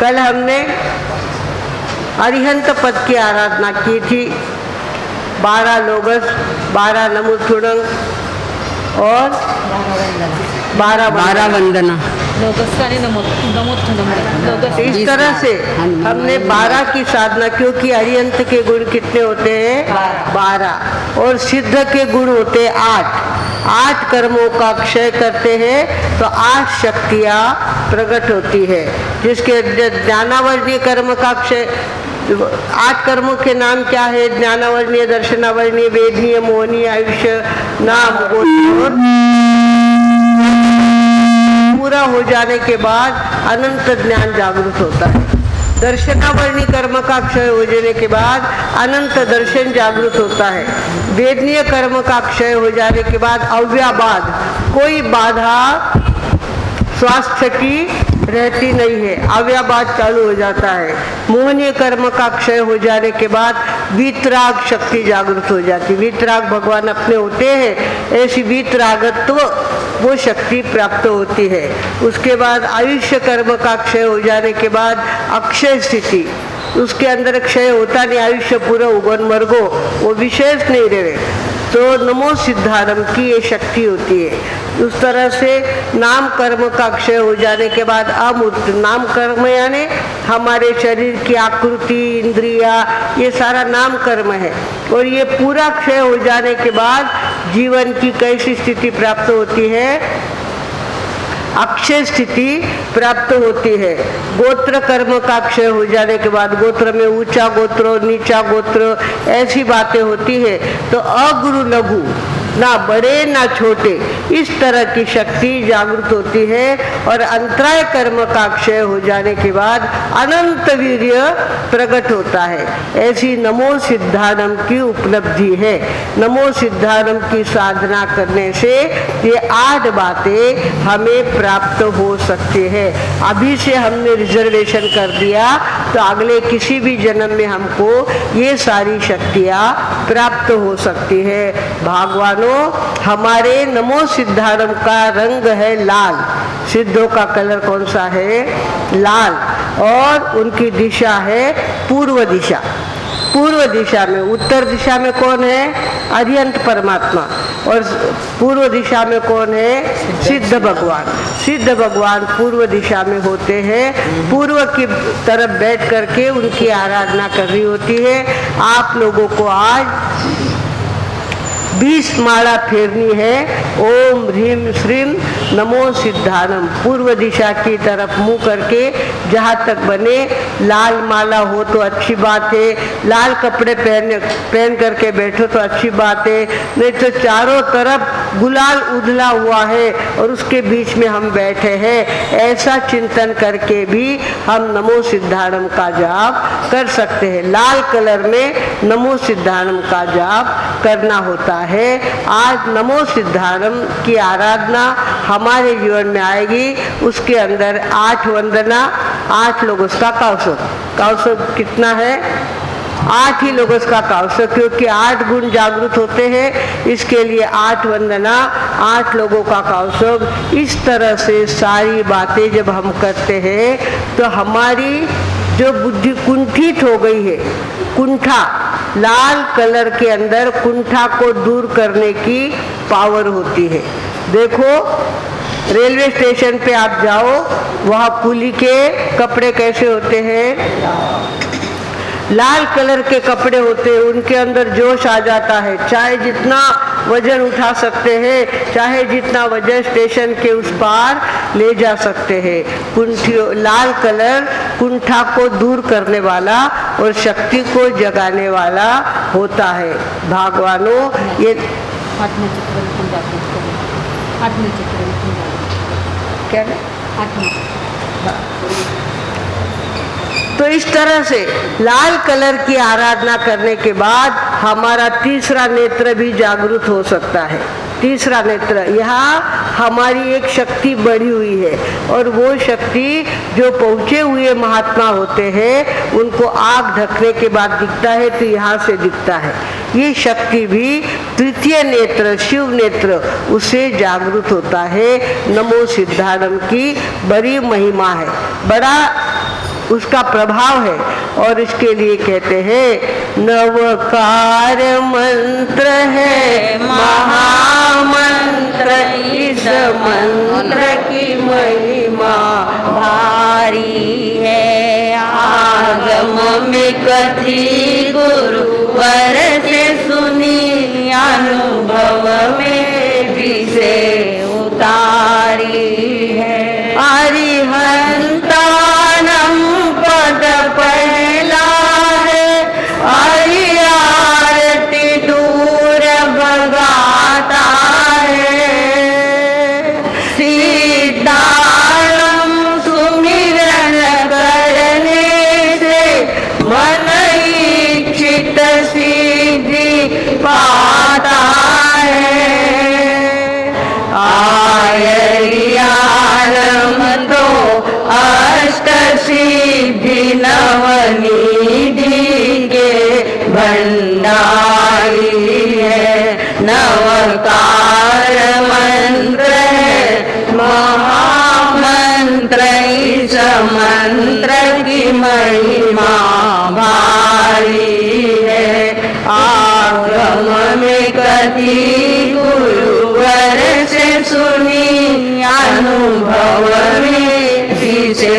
कल हमने अरिहंत पद की आराधना की थी। 12 लोगस, 12 नमोस्तुंग और 12 वंदना। इस तरह से हमने 12 की साधना, क्योंकि अरिहंत के गुण कितने होते हैं? 12। और सिद्ध के गुण होते हैं 8। 8 कर्मों का क्षय करते हैं तो 8 शक्तियाँ प्रकट होती है। जिसके ज्ञानावर्णीय कर्म का क्षय, 8 कर्मों के नाम क्या है? ज्ञानावर्णीय, दर्शनावर्णीय, वेदनीय, मोहनीय, आयुष्य, नाम, गोत्र। पूरा हो जाने के बाद अनंत ज्ञान जागृत होता है। दर्शनावर्णी कर्म का क्षय हो जाने के बाद अनंत दर्शन जागृत होता है। वेदनीय कर्म का क्षय हो जाने के बाद अव्याबाध, कोई बाधा स्वास्थ्य की रहती नहीं है, अव्याबाध चालू हो जाता है। मोहनीय कर्म का क्षय हो जाने के बाद वीतराग शक्ति जागृत हो जाती है। वीतराग भगवान अपने होते हैं, ऐसी वीतरागत्व वो शक्ति प्राप्त होती है। उसके बाद आयुष्य कर्म का क्षय हो जाने के बाद अक्षय स्थिति, उसके अंदर क्षय होता नहीं, आयुष्य पूरा उगन मर्गो, वो विशेष नहीं रहे, तो नमो सिद्धारम की ये शक्ति होती है। उस तरह से नाम कर्म का क्षय हो जाने के बाद अमूर्त, नाम कर्म यानी हमारे शरीर की आकृति, इंद्रिया, ये सारा नाम कर्म है। और ये पूरा क्षय हो जाने के बाद जीवन की कैसी स्थिति प्राप्त होती है? अक्षय स्थिति प्राप्त होती है। गोत्र कर्म का क्षय हो जाने के बाद गोत्र में ऊंचा गोत्र, नीचा गोत्र, ऐसी बातें होती है। तो अगुरु लघु, ना बड़े ना छोटे, इस तरह की शक्ति जागृत होती है। और अंतराय कर्म का क्षय हो जाने के बाद अनंत वीर्य प्रकट होता है। ऐसी नमो सिद्धानम की उपलब्धि है। नमो सिद्धानम की साधना करने से ये 8 बातें हमें प्राप्त हो सकती है। अभी से हमने रिजर्वेशन कर दिया तो अगले किसी भी जन्म में हमको ये सारी शक्तियाँ प्राप्त हो सकती है। भगवानों, हमारे नमो सिद्धारम का रंग है लाल। सिद्धों का कलर कौन सा है? लाल। और उनकी दिशा है पूर्व दिशा। पूर्व दिशा में, उत्तर दिशा में कौन है? अरिहंत परमात्मा। और पूर्व दिशा में कौन है? सिद्ध भगवान। सिद्ध भगवान पूर्व दिशा में होते हैं। पूर्व की तरफ बैठ करके उनकी आराधना कर रही होती है। आप लोगों को आज 20 माला फेरनी है। ओम ह्रीम श्रीम नमो सिद्धानम। पूर्व दिशा की तरफ मुंह करके जहाँ तक बने, लाल माला हो तो अच्छी बात है, लाल कपड़े पहन करके बैठो तो अच्छी बात है, नहीं तो चारों तरफ गुलाल उधला हुआ है और उसके बीच में हम बैठे हैं, ऐसा चिंतन करके भी हम नमो सिद्धानम का जाप कर सकते हैं। लाल कलर में नमो सिद्धानम का जाप करना होता है। आज नमो सिद्धानम की आराधना हमारे जीवन में आएगी। उसके अंदर 8 वंदना, 8 लोगों का कौशल कितना है? 8 ही लोगों का कौशल, क्योंकि 8 गुण जागृत होते हैं, इसके लिए 8 वंदना, 8 लोगों का कौशल। इस तरह से सारी बातें जब हम करते हैं तो हमारी जो बुद्धि कुंठित हो गई है, कुंठा, लाल कलर के अंदर कुंठा को दूर करने की पावर होती है। देखो, रेलवे स्टेशन पे आप जाओ, वहाँ कुली के कपड़े कैसे होते हैं? लाल कलर के कपड़े होते हैं। उनके अंदर जोश आ जाता है, चाहे जितना वजन उठा सकते हैं, चाहे जितना वजन स्टेशन के उस पार ले जा सकते हैं। लाल कलर कुंठा को दूर करने वाला और शक्ति को जगाने वाला होता है। भगवानों, ये क्या है? तो इस तरह से लाल कलर की आराधना करने के बाद हमारा तीसरा नेत्र भी जागृत हो सकता है। तीसरा नेत्र, यहाँ हमारी एक शक्ति बढ़ी हुई है और वो शक्ति जो पहुँचे हुए महात्मा होते हैं उनको आँख ढकने के बाद दिखता है, तो यहाँ से दिखता है। ये शक्ति भी तृतीय नेत्र, शिव नेत्र, उससे जागृत होता है। नमो सिद्धानम की बड़ी महिमा है। बड़ा उसका प्रभाव है। और इसके लिए कहते हैं नवकार मंत्र है महामंत्र, इस मंत्र की महिमा भारी है। आगम में कथी गुरुवर से सुनी, अनुभव में भी से उतारी है। अरिहंतानम पद पहला है, आरती दूर भगाता है। सीताराम सुमिरन करने से मन इच्छित सिद्धि पाता है। आयरियारम तो अष्ट सिद्धि नवनिधि के भंडारी है। नवकार मंत्र है महामंत्र, इस मंत्र की महिमा भारी है। आगम में कथी गुरुवर से सुनी, अनुभव में भी से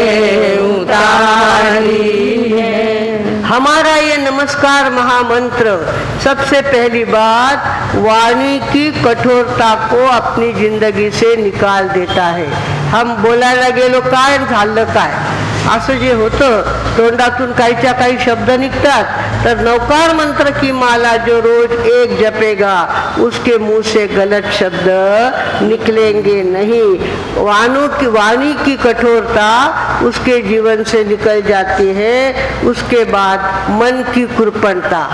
उतारी है। हमारा ये नमस्कार महामंत्र सबसे पहली बात वाणी की कठोरता को अपनी जिंदगी से निकाल देता है। हम बोलायला गेलो काय झालं काय असं जे होतं, तोंडातून काहीच्या काही शब्द निघतात, तर नवकार मंत्र की माला जो रोज एक जपेगा उसके मुंह से गलत शब्द निकलेंगे नहीं। वाणी की कठोरता उसके जीवन से निकल जाती है। उसके बाद मन की कृपणता,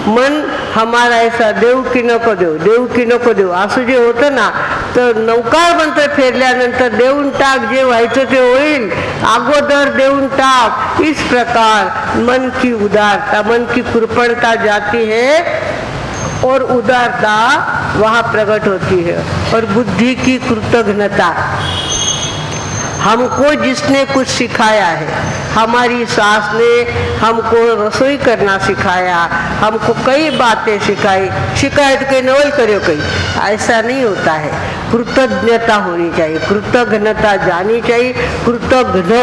मन हमारा ऐसा देऊ की नको देऊ, देऊ की नको देऊ असं जे होतं ना, तर नवकार मंत्र फेरल्यानंतर देऊन टाक, जे व्हायचं ते होईल, अगोदर देऊन टाक। इस प्रकार मन की उदारता, मन की कृपणता जाती है और उदारता वहाँ प्रकट होती है। और बुद्धि की कृतज्ञता, हमको जिसने कुछ सिखाया है, हमारी सास ने हमको रसोई करना सिखाया, हमको कई बातें सिखाई, शिकायत के नवल करो कहीं, ऐसा नहीं होता है। कृतज्ञता होनी चाहिए, कृतज्ञता जानी चाहिए। कृतज्ञ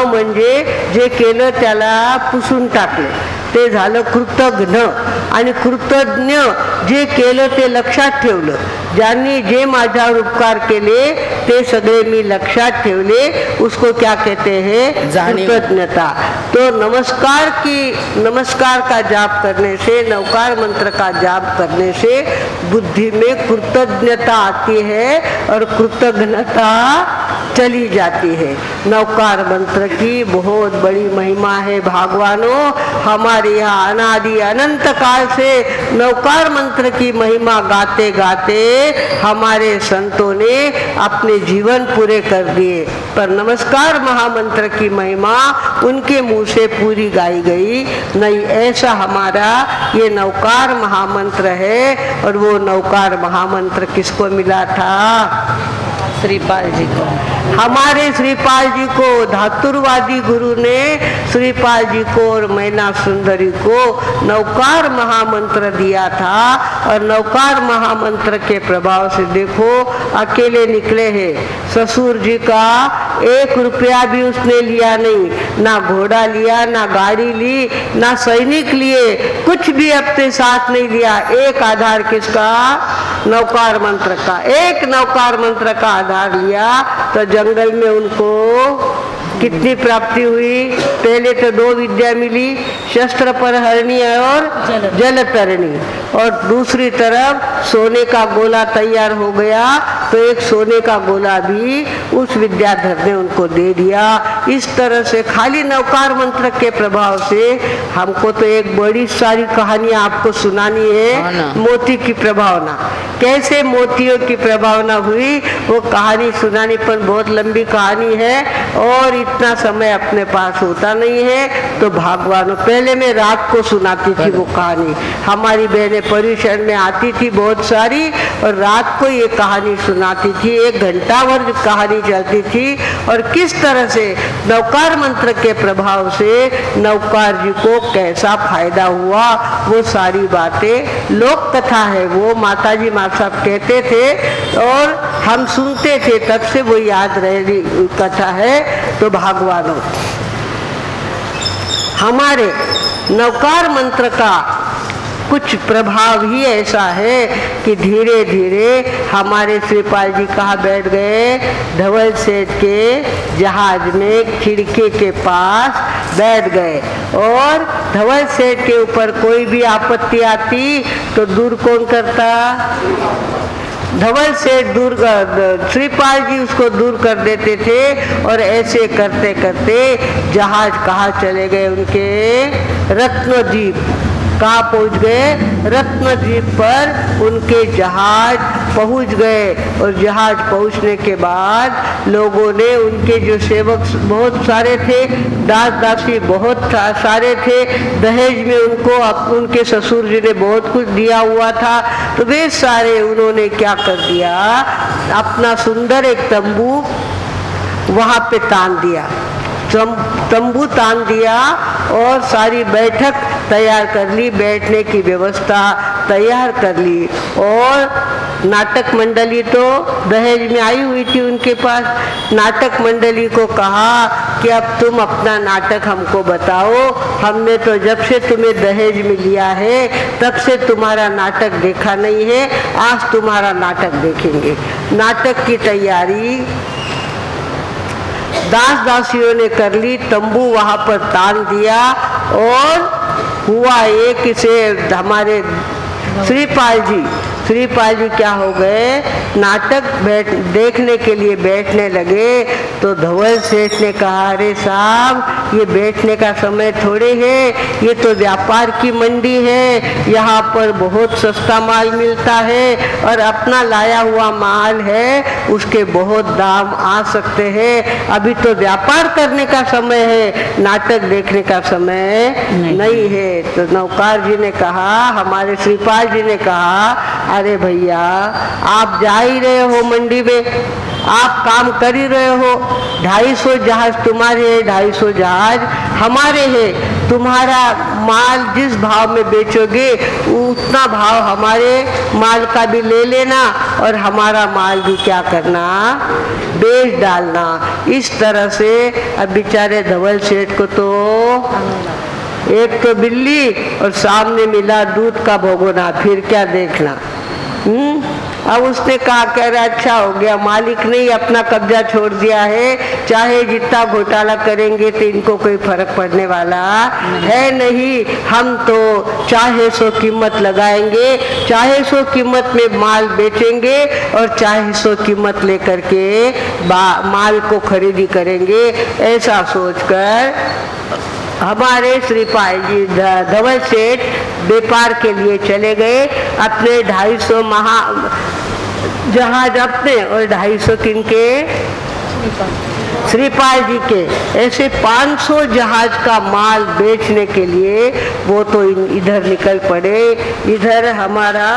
म्हणजे जे केलं त्याला पुसून टाकलं ते झालं कृतज्ञ। आणि कृतज्ञ जे केलं ते लक्षात ठेवलं, ज्यांनी जे माझ्यावर उपकार केले ते सगळे मी लक्षात ठेवले, उसको क्या कहते हैं कृतज्ञता। तो नमस्कार का जाप करने से, नवकार मंत्र का जाप करने से बुद्धि में कृतज्ञता आती है और कृतज्ञता चली जाती है। नवकार मंत्र की बहुत बड़ी महिमा है भगवानों। हमारे यहाँ अनादि अनंत काल से नवकार मंत्र की महिमा गाते गाते हमारे संतों ने अपने जीवन पूरे कर दिए। पर नमस्कार महामंत्र की महिमा उनके मुंह से पूरी गाई गई नहीं। ऐसा हमारा ये नवकार महामंत्र है। और वो नवकार महामंत्र किसको मिला था? श्रीपाल जी को। हमारे श्रीपाल जी को धातुरवादी गुरु ने श्रीपाल जी को और मैना सुंदरी को नवकार महामंत्र दिया था। और नवकार महामंत्र के प्रभाव से देखो अकेले निकले हैं। ससुर जी का 1 रुपया भी उसने लिया नहीं, ना घोड़ा लिया, ना गाड़ी ली, ना सैनिक लिए, कुछ भी अपने साथ नहीं लिया। एक आधार किसका? नवकार मंत्र का। एक नवकार मंत्र का आधार लिया तो जंगल में उनको कितनी प्राप्ति हुई? पहले तो 2 विद्या मिली, शस्त्र पर हरणी और जलतरणी। और दूसरी तरफ सोने का गोला तैयार हो गया तो एक सोने का गोला भी उस विद्याधर ने उनको दे दिया। इस तरह से खाली नवकार मंत्र के प्रभाव से हमको तो एक बड़ी सारी कहानियां आपको सुनानी है। मोती की प्रभावना, कैसे मोतियों की प्रभावना हुई वो कहानी सुनानी, पर बहुत लंबी कहानी है और इतना समय अपने पास होता नहीं है। तो भगवान, पहले मैं रात को सुनाती थी वो कहानी, हमारी बहनें परिसर में आती थी बहुत सारी, और रात को ये कहानी सुनाती थी। 1 घंटा भर कहानी चलती थी, और किस तरह से नवकार मंत्र के प्रभाव से नवकार जी को कैसा फायदा हुआ, वो सारी बातें लोक कथा है, वो माताजी माँ साहब कहते थे और हम सुनते थे, तब से वो याद रही कथा है। तो भगवानों, हमारे नवकार मंत्र का कुछ प्रभाव ही ऐसा है कि धीरे धीरे हमारे श्रीपाल जी कहाँ बैठ गए, धवल सेठ के जहाज में खिड़की के पास बैठ गए, और धवल सेठ के ऊपर कोई भी आपत्ति आती तो दूर कौन करता, धवल सेठ दूर कर, श्रीपाल जी उसको दूर कर देते थे। और ऐसे करते करते जहाज कहाँ चले गए उनके, रत्नद्वीप। कहाँ पहुँच गए, रत्नद्वीप पर उनके जहाज पहुँच गए। और जहाज पहुँचने के बाद लोगों ने, उनके जो सेवक बहुत सारे थे, दास दासी बहुत सारे थे, दहेज में उनको उनके ससुर जी ने बहुत कुछ दिया हुआ था, तो वे सारे उन्होंने क्या कर दिया, अपना सुंदर एक तंबू वहाँ पे तान दिया, तंबू तान दिया और सारी बैठक तैयार कर ली, बैठने की व्यवस्था तैयार कर ली। और नाटक मंडली तो दहेज में आई हुई थी उनके पास। नाटक मंडली को कहा कि अब तुम अपना नाटक हमको बताओ, हमने तो जब से तुम्हें दहेज में लिया है तब से तुम्हारा नाटक देखा नहीं है, आज तुम्हारा नाटक देखेंगे। नाटक की तैयारी दास दासियों ने कर ली, तंबू वहां पर तान दिया। और हुआ ये कि से हमारे श्रीपाल जी क्या हो गए, नाटक देखने के लिए बैठने लगे। तो धवल सेठ ने कहा, अरे साहब, ये बैठने का समय थोड़े है, ये तो व्यापार की मंडी है, यहाँ पर बहुत सस्ता माल मिलता है और अपना लाया हुआ माल है, उसके बहुत दाम आ सकते हैं। अभी तो व्यापार करने का समय है, नाटक देखने का समय नहीं है। तो नौकार जी ने कहा, हमारे श्रीपाल जी ने कहा, अरे भैया, आप जा ही रहे हो मंडी में, आप काम कर ही रहे हो, 250 जहाज तुम्हारे हैं, 250 जहाज हमारे हैं। तुम्हारा माल जिस भाव में बेचोगे उतना भाव हमारे माल का भी ले लेना और हमारा माल भी क्या करना, बेच डालना। इस तरह से अब बेचारे धवल सेठ को तो एक तो बिल्ली और सामने मिला दूध का भगोना, फिर क्या देखना। अब उसने कहा, कह रहा अच्छा हो गया, मालिक ने ही अपना कब्जा छोड़ दिया है, चाहे जितना घोटाला करेंगे तो इनको कोई फर्क पड़ने वाला है नहीं। हम तो चाहे सो कीमत लगाएंगे, चाहे सो कीमत में माल बेचेंगे और चाहे सो कीमत लेकर के माल को खरीदी करेंगे। ऐसा सोचकर हमारे श्रीपाल जी धवल सेठ व्यापार के लिए चले गए। अपने 250 जहाज अपने और 250 किनके, श्रीपाल जी के, ऐसे 500 जहाज का माल बेचने के लिए वो तो इधर निकल पड़े। इधर हमारा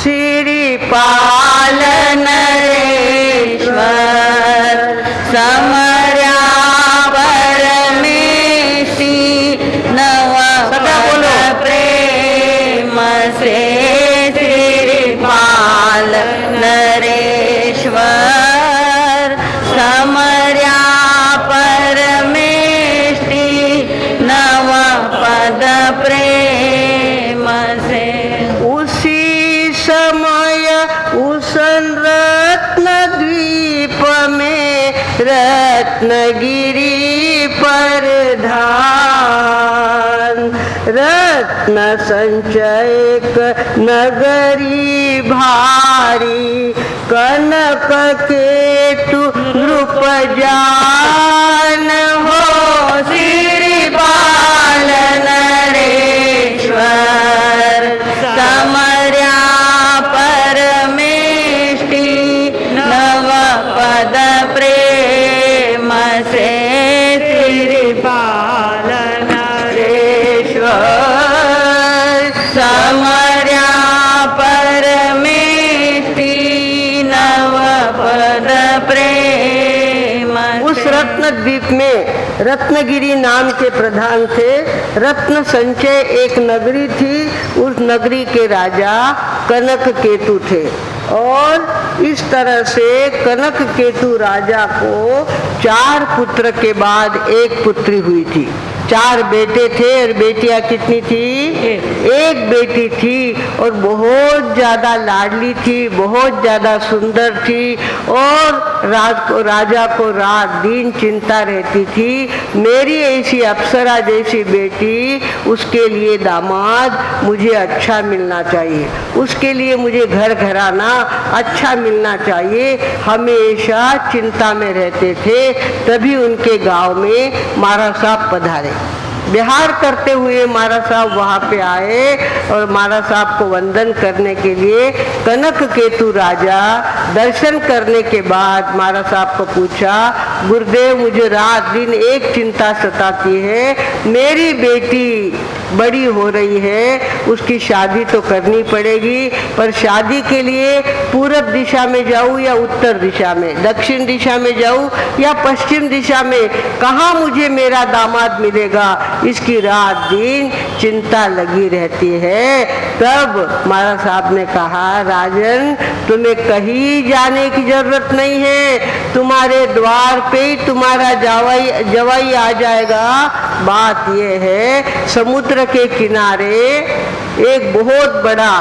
श्रीपाल नरेश्वर समर्या प्रेम से श्रीपाल नरेश्वर समर्या परमेष्टि नव पद प्रेम से। उसी समय उस रत्नद्वीप में रत्नगिरी पर धान, रत्न संचयक नगरी भारी, कनक केतु नृप जान हो श्रीपाल नरेश्वर समर्या परमेष्टि नव पद प्रेम से श्रीपाल नरेश्वर समर्या रत्नगिरी नाम के प्रधान थे। रत्न संचय एक नगरी थी, उस नगरी के राजा कनक केतु थे। और इस तरह से कनक केतु राजा को 4 पुत्र के बाद एक पुत्री हुई थी। 4 बेटे थे और बेटियां कितनी थी? एक बेटी थी और बहुत ज्यादा लाडली थी, बहुत ज्यादा सुंदर थी। और राजा को रात दिन चिंता रहती थी, मेरी ऐसी अप्सरा जैसी बेटी, उसके लिए दामाद मुझे अच्छा मिलना चाहिए, उसके लिए मुझे घर घराना अच्छा मिलना चाहिए। हमेशा चिंता में रहते थे। तभी उनके गांव में महाराज साहब पधारे। बिहार करते हुए महाराज साहब वहाँ पे आए और महाराज साहब को वंदन करने के लिए कनक केतु राजा दर्शन करने के बाद महाराज साहब को पूछा, गुरुदेव मुझे रात दिन एक चिंता सताती है, मेरी बेटी बड़ी हो रही है, उसकी शादी तो करनी पड़ेगी, पर शादी के लिए पूरब दिशा में जाऊं या उत्तर दिशा में, दक्षिण दिशा में जाऊं या पश्चिम दिशा में, कहाँ मुझे मेरा दामाद मिलेगा, इसकी रात दिन चिंता लगी रहती है। तब महाराज साहब ने कहा, राजन तुम्हें कहीं जाने की जरूरत नहीं है, तुम्हारे द्वार पे ही तुम्हारा जवाई आ जाएगा। बात यह है, समुद्र के किनारे एक बहुत बड़ा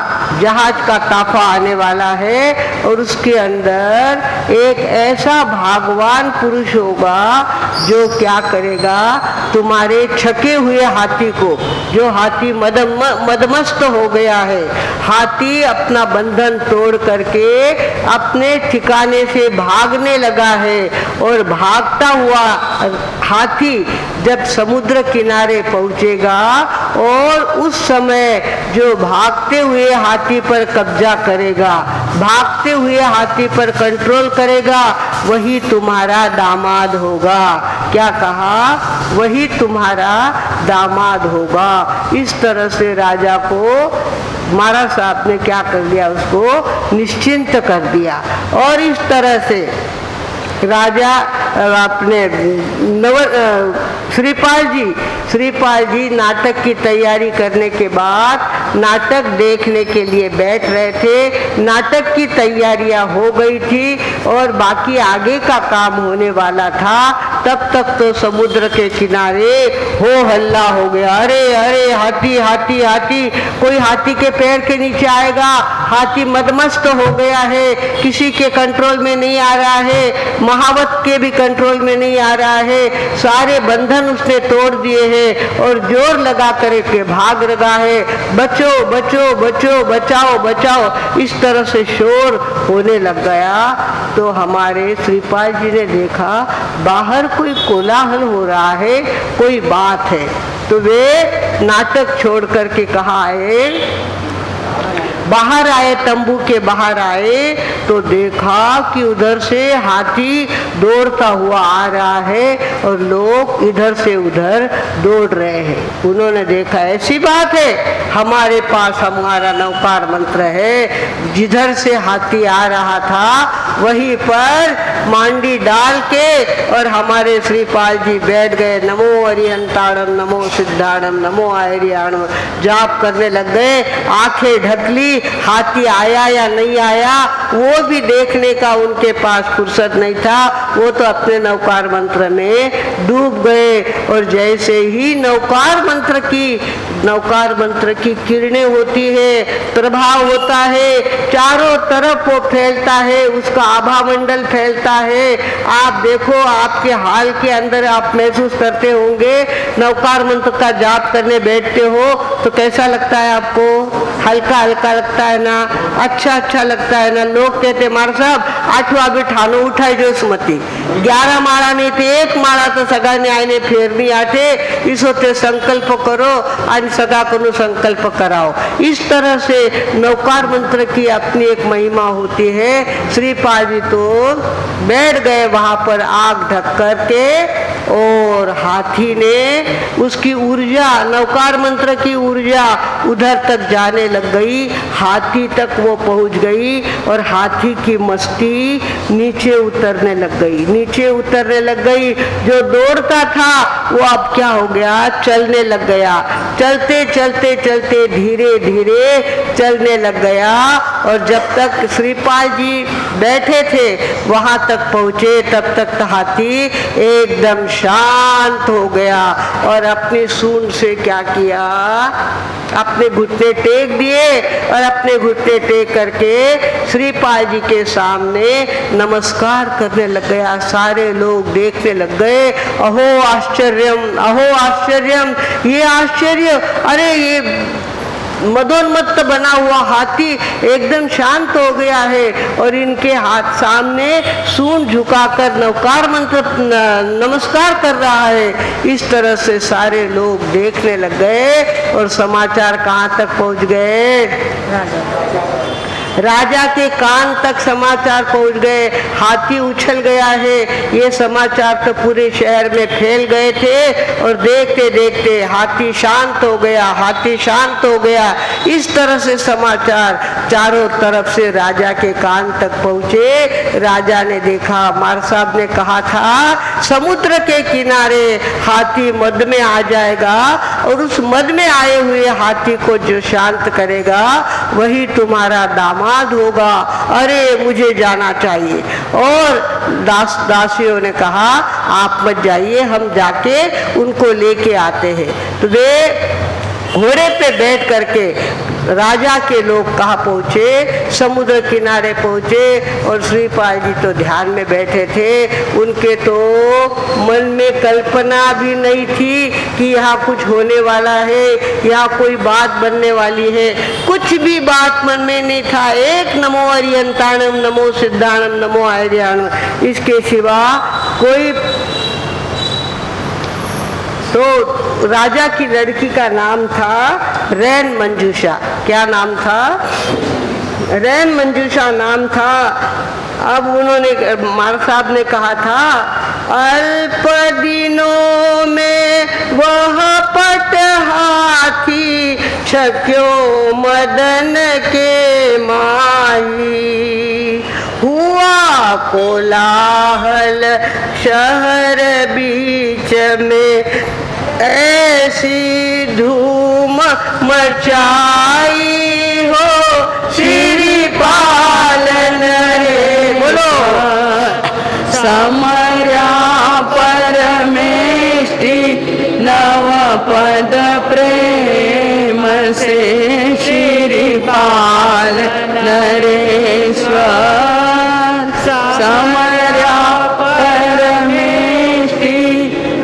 जहाज का ताफा आने वाला है और उसके अंदर एक ऐसा भागवान पुरुष होगा जो क्या करेगा, तुम्हारे छके हुए हाथी को, जो हाथी मदमस्त हो गया है, हाथी अपना बंधन तोड़ करके अपने ठिकाने से भागने लगा है, और भागता हुआ हाथी जब समुद्र किनारे पहुंचेगा और उस समय जो भागते हुए हाथी पर कब्जा करेगा, भागते हुए हाथी पर कंट्रोल करेगा, वही तुम्हारा दामाद होगा। क्या कहा? वही तुम्हारा दामाद होगा। इस तरह से राजा को महाराज साहब ने क्या कर दिया, उसको निश्चिंत कर दिया। और इस तरह से राजा अपने श्रीपाल जी नाटक की तैयारी करने के बाद नाटक देखने के लिए बैठ रहे थे। नाटक की तैयारियां हो गई थी और बाकी आगे का काम होने वाला था। तब तक तो समुद्र के किनारे हो हल्ला हो गया, अरे अरे हाथी हाथी हाथी, कोई हाथी के पैर के नीचे आएगा, हाथी मदमस्त हो गया है, किसी के कंट्रोल में नहीं आ रहा है, महावत के भी कंट्रोल में नहीं आ रहा है, सारे बंधन उसने तोड़ दिए हैं और जोर लगा कर के भाग रहा है, बचो बचो बचो, बचाओ बचाओ, इस तरह से शोर होने लग गया। तो हमारे श्रीपाल जी ने देखा बाहर कोई कोलाहल हो रहा है, कोई बात है, तो वे नाटक छोड़ करके कहाँ आए, बाहर आए, तंबू के बाहर आए तो देखा कि उधर से हाथी दौड़ता हुआ आ रहा है और लोग इधर से उधर दौड़ रहे हैं। उन्होंने देखा ऐसी बात है, हमारे पास हमारा नौकार मंत्र है, जिधर से हाथी आ रहा था वहीं पर मांडी डाल के और हमारे श्रीपाल जी बैठ गए, नमो अरिहंताणम नमो सिद्धाणम नमो आयरियाणम जाप करने लग गए। आंखें ढक ली, हाथी आया या नहीं आया वो भी देखने का उनके पास फुर्सत नहीं था, वो तो अपने नौकार मंत्र में डूब गए। और जैसे ही नौकार मंत्र की किरणें होती है, प्रभाव होता है, चारों तरफ वो फैलता है, उसका आभा मंडल फैलता है। आप देखो, आपके हाल के अंदर आप महसूस करते होंगे, नौकार मंत्र का जाप करने बैठते हो तो कैसा लगता है आपको? हल्का हल्का लगता है ना, अच्छा लगता है ना। लोग कहते मारा साहब 8वां भी ठानो उठाई जो सुमती, 11 माळा नहीं थे 1 माळा तो सगा ने आईने फेरनी आठे, इस होते संकल्प करो और सगा को संकल्प कराओ। इस तरह से नौकार मंत्र की अपनी एक महिमा होती है। श्रीपाल जी तो बैठ गए वहां पर आग ढक करके और हाथी ने उसकी ऊर्जा, नौकार मंत्र की ऊर्जा उधर तक जाने लग गई, हाथी तक वो पहुंच गई और हाथी की मस्ती नीचे उतरने लग गई, नीचे उतरने लग गई। जो दौड़ता था वो अब क्या हो गया, चलने लग गया। चलते चलते चलते धीरे धीरे चलने लग गया और जब तक श्रीपाल जी बैठे थे वहां तक पहुंचे तब तक हाथी एकदम शांत हो गया और अपनी सूंड से क्या किया, अपने घुटने टेक दिए और अपने घुटने टेक करके श्रीपाल जी के सामने नमस्कार करने लग गया। सारे लोग देखने लग गए, अहो आश्चर्यम, अहो आश्चर्यम, ये आश्चर्य, अरे ये मदोन्मत्त बना हुआ हाथी एकदम शांत हो गया है और इनके हाथ सामने सूंड झुकाकर नवकार मंत्र नमस्कार कर रहा है। इस तरह से सारे लोग देखने लग गए और समाचार कहाँ तक पहुँच गए, राजा के कान तक समाचार पहुंच गए। हाथी उछल गया है, ये समाचार तो पूरे शहर में फैल गए थे और देखते देखते हाथी शांत हो गया, हाथी शांत हो गया। इस तरह से समाचार चारों तरफ से राजा के कान तक पहुंचे। राजा ने देखा, मार साहब ने कहा था समुद्र के किनारे हाथी मद में आ जाएगा और उस मद में आए हुए हाथी को जो शांत करेगा वही तुम्हारा दामाद होगा। अरे मुझे जाना चाहिए। और दासियों ने कहा आप मत जाइए, हम जाके उनको लेके आते हैं। तो वे घोड़े पे बैठ करके राजा के लोग कहाँ पहुँचे, समुद्र किनारे पहुँचे और श्रीपाल जी तो ध्यान में बैठे थे। उनके तो मन में कल्पना भी नहीं थी कि यहाँ कुछ होने वाला है, यहाँ कोई बात बनने वाली है, कुछ भी बात मन में नहीं था। एक नमो अरियंताणम, नमो सिद्धाणम, नमो आर्याणम, इसके सिवा कोई। तो राजा की लड़की का नाम था रैन मंजूषा। क्या नाम था, रैन मंजूषा नाम था। अब उन्होंने, मार साहब ने कहा था अल्प दिनों में वह पट हाथी छक्यो मदन के माही, हुआ कोलाहल शहर बीच में ऐसी धूम मचाई हो श्रीपाल रे। बोलो समर्या परमेष्टि नव पद प्रेम से श्रीपाल नरेश्वर। समर्या परमेष्टि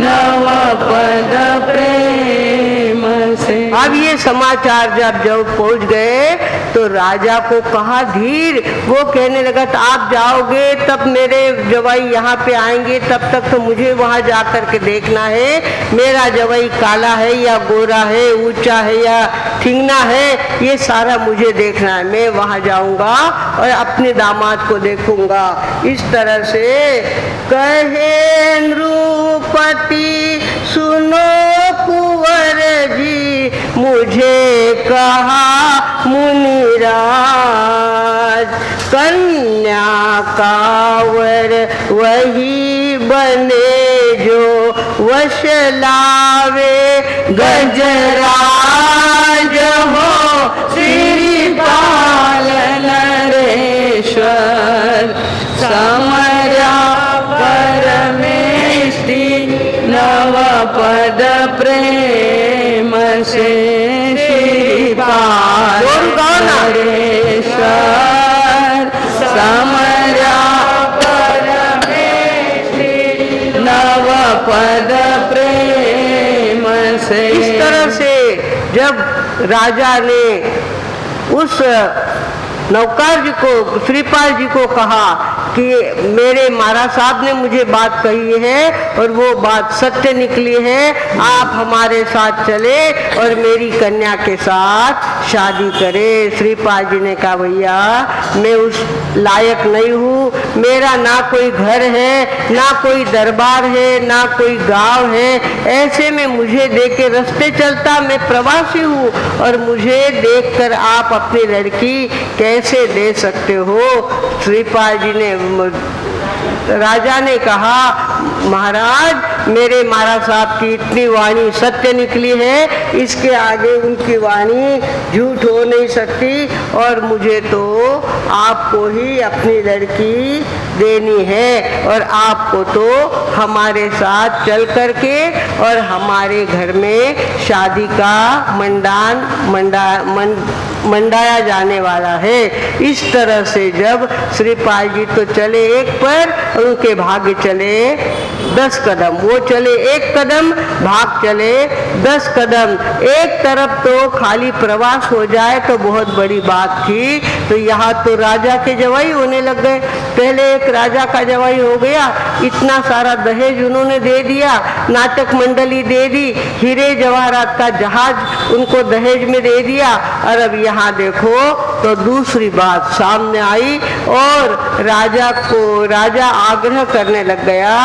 नव पद प्रेम से। अब ये समाचार जब पहुंच गए तो राजा को कहा धीर। वो कहने लगा तो आप जाओगे तब मेरे जवाई यहाँ पे आएंगे, तब तक तो मुझे वहाँ जा कर के देखना है मेरा जवाई काला है या गोरा है, ऊंचा है या ठिंगना है, ये सारा मुझे देखना है। मैं वहाँ जाऊंगा और अपने दामाद को देखूंगा। इस तरह से कहे नृपति सुनो कुंवर जी, मुझे कहा मुनिराज, कन्या कांवर वही बने जो वश लावे, गजराज हो श्रीपाल नरेश्वर। समर्या परमेष्टि नव पद प्रेम से श्रीपाल नरेश्वर। समर्या परमेष्टि नव पद प्रेम से। इस तरह से जब राजा ने उस नौकर जी को, श्रीपाल जी को कहा कि मेरे महाराज साहब ने मुझे बात कही है और वो बात सत्य निकली है, आप हमारे साथ चले और मेरी कन्या के साथ शादी करें। श्रीपाल जी ने कहा भैया मैं उस लायक नहीं हूँ, मेरा ना कोई घर है, ना कोई दरबार है, ना कोई गांव है। ऐसे में मुझे देख के रास्ते चलता, मैं प्रवासी हूँ, और मुझे देखकर आप अपनी लड़की कैसे दे सकते हो? श्रीपाल जी ने, राजा ने कहा, महाराज मेरे महाराज साहब की इतनी वाणी सत्य निकली है, इसके आगे उनकी वाणी झूठ हो नहीं सकती, और मुझे तो आपको ही अपनी लड़की देनी है, और आपको तो हमारे साथ चल करके और हमारे घर में शादी का मंडाया जाने वाला है। इस तरह से जब श्रीपाल जी तो चले एक पर, उनके भाग्य चले 10 कदम। वो चले 1 कदम, भाग चले 10 कदम। एक तरफ तो खाली प्रवास हो जाए तो बहुत बड़ी बात थी, तो यहाँ तो राजा के जवाई होने लग गए। पहले एक राजा का जवाई हो गया, इतना सारा दहेज उन्होंने दे दिया, नाटक मंडली दे दी, हीरे जवाहरात का जहाज उनको दहेज में दे दिया। और अब यहाँ देखो तो दूसरी बात सामने आई, और राजा आग्रह करने लग गया,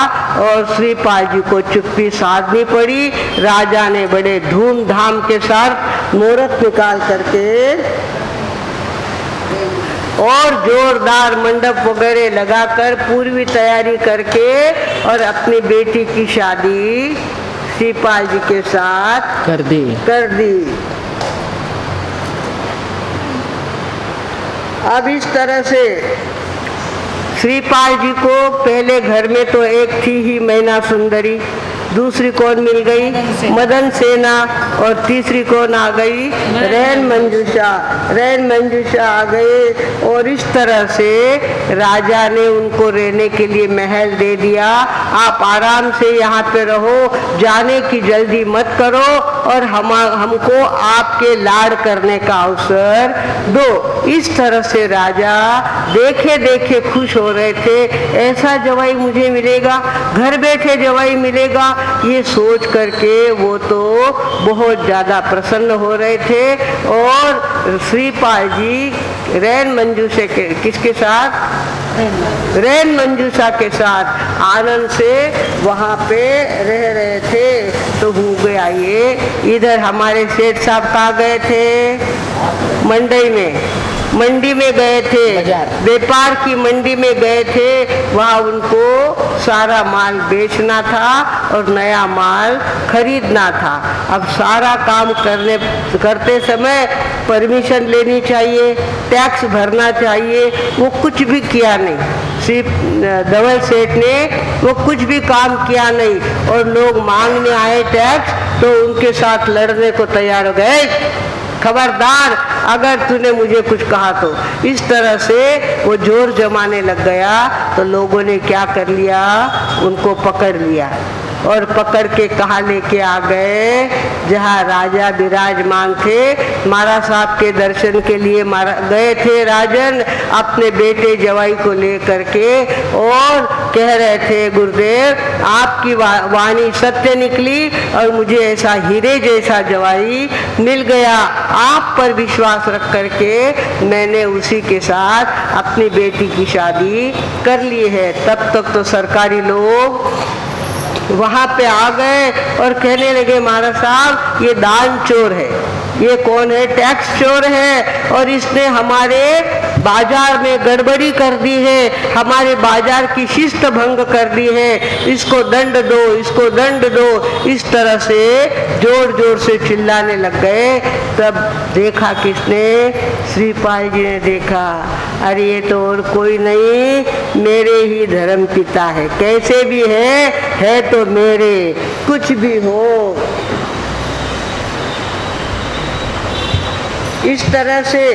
और श्रीपाल जी को चुप्पी साधनी पड़ी। राजा ने बड़े धूमधाम के साथ मुहूर्त निकाल करके और जोरदार मंडप वगैरह लगाकर पूर्वी तैयारी करके और अपनी बेटी की शादी श्रीपाल जी के साथ कर दी। अब इस तरह से श्रीपाल जी को पहले घर में तो एक थी ही मैना सुंदरी, दूसरी कौन मिल गई? मदन सेना, और तीसरी कौन आ गई? रैन मंजूषा आ गए। और इस तरह से राजा ने उनको रहने के लिए महल दे दिया। आप आराम से यहाँ पे रहो, जाने की जल्दी मत करो, और हमको आपके लाड़ करने का अवसर दो। इस तरह से राजा देखे देखे खुश हो रहे थे, ऐसा जवाई मुझे मिलेगा, घर बैठे जवाई मिलेगा, ये सोच करके वो तो बहुत ज़्यादा प्रसन्न हो रहे थे। और श्रीपाल जी रैन मंजूषा के किसके साथ? रैन मंजूषा के साथ आनंद से वहाँ पे रह रहे थे। तो हो गया ये, इधर हमारे सेठ साहब कहाँ गए थे? मंडी में गए थे, व्यापार की मंडी में गए थे। वहाँ उनको सारा माल बेचना था और नया माल खरीदना था। अब सारा काम करते समय परमिशन लेनी चाहिए, टैक्स भरना चाहिए, वो कुछ भी किया नहीं। सिर्फ धवल सेठ ने वो कुछ भी काम किया नहीं, और लोग मांगने आए टैक्स तो उनके साथ लड़ने को तैयार हो गए, खबरदार अगर तूने मुझे कुछ कहा तो। इस तरह से वो जोर जमाने लग गया। तो लोगों ने क्या कर लिया? उनको पकड़ लिया, और पकड़ के कहाँ लेके आ गए? जहाँ राजा विराजमान थे। महाराज साहब के दर्शन के लिए गए थे राजन अपने बेटे जवाई को लेकर के, और कह रहे थे, गुरुदेव आपकी वाणी सत्य निकली, और मुझे ऐसा हीरे जैसा जवाई मिल गया। आप पर विश्वास रख करके मैंने उसी के साथ अपनी बेटी की शादी कर ली है। तब तक तो सरकारी लोग वहाँ पे आ गए और कहने लगे, महाराज साहब ये दान चोर है, ये कौन है? टैक्स चोर है, और इसने हमारे बाजार में गड़बड़ी कर दी है, हमारे बाजार की शिस्त भंग कर दी है, इसको दंड दो, इसको दंड दो। इस तरह से जोर जोर से चिल्लाने लग गए। तब देखा किसने? श्रीपाल जी ने देखा, अरे ये तो और कोई नहीं, मेरे ही धर्म पिता है। कैसे भी है तो मेरे, कुछ भी हो। इस तरह से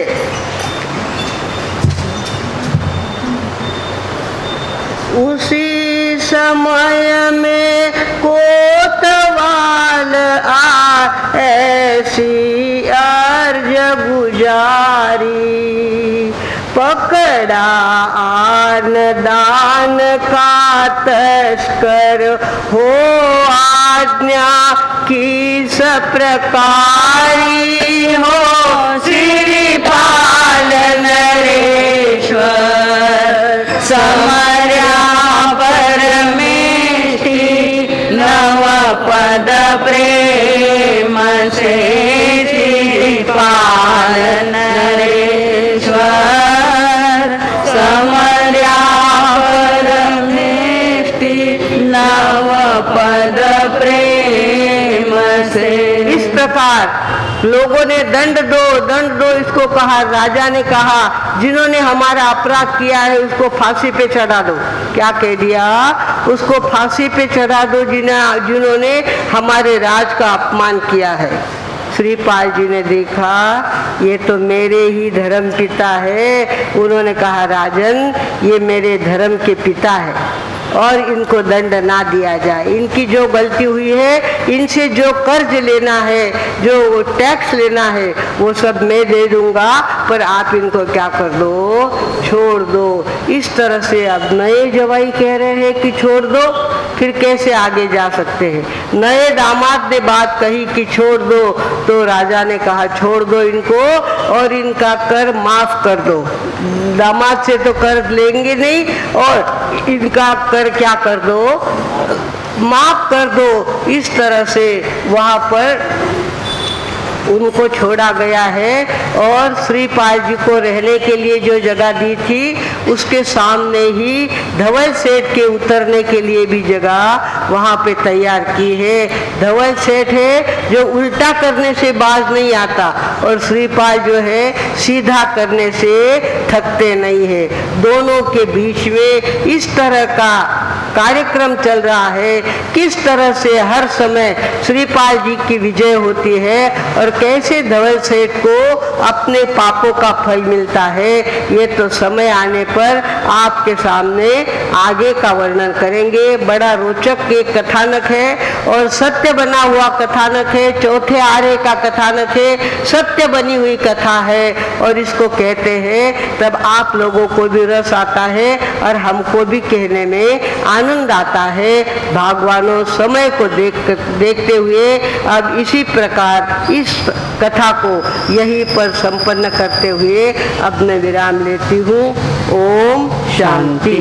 उसी समय में कोतवाल ऐसी अर्ज गुजारी, पकड़ा आन दान का तस्कर हो, आज्ञा की सप्रकारी हो, श्रीपाल नरेश्वर समय प्रेम से श्रीपाल नरेश्वर समर्या परमेष्टि नव पद प्रेम से। इस प्रकार लोगों ने दंड दो इसको कहा। राजा ने कहा जिन्होंने हमारा अपराध किया है उसको फांसी पे चढ़ा दो। क्या कह दिया? उसको फांसी पे चढ़ा दो जिन्होंने हमारे राज का अपमान किया है। श्रीपाल जी ने देखा ये तो मेरे ही धर्म पिता है। उन्होंने कहा राजन ये मेरे धर्म के पिता है और इनको दंड ना दिया जाए। इनकी जो गलती हुई है इनसे जो कर्ज लेना है जो टैक्स लेना है वो सब मैं दे दूंगा, पर आप इनको क्या कर दो, छोड़ दो। इस तरह से अब नए जवाई कह रहे हैं कि छोड़ दो, फिर कैसे आगे जा सकते हैं? नए दामाद ने बात कही कि छोड़ दो, तो राजा ने कहा छोड़ दो इनको और इनका कर माफ कर दो। दामाद से तो कर्ज लेंगे नहीं और इनका कर क्या कर दो, माफ कर दो। इस तरह से वहाँ पर उनको छोड़ा गया है और श्रीपाल जी को रहने के लिए जो जगह दी थी उसके सामने ही धवल सेठ के उतरने के लिए भी जगह वहाँ पे तैयार की है। धवल सेठ है जो उल्टा करने से बाज नहीं आता और श्रीपाल जो है सीधा करने से थकते नहीं है। दोनों के बीच में इस तरह का कार्यक्रम चल रहा है, किस तरह से हर समय श्रीपाल जी की विजय होती है और कैसे धवल सेठ को अपने पापों का फल मिलता है। ये तो समय आने पर आपके सामने आगे का वर्णन करेंगे। बड़ा रोचक एक कथानक है और सत्य बना हुआ कथानक है। चौथे आरे का कथानक है, सत्य बनी हुई कथा है और इसको कहते हैं तब आप लोगों को भी रस आता है और हमको भी कहने में आनंद आता है। भगवानों समय को देखते हुए अब इसी प्रकार इस कथा को यहीं पर संपन्न करते हुए अब मैं विराम लेती हूँ। ओम शांति।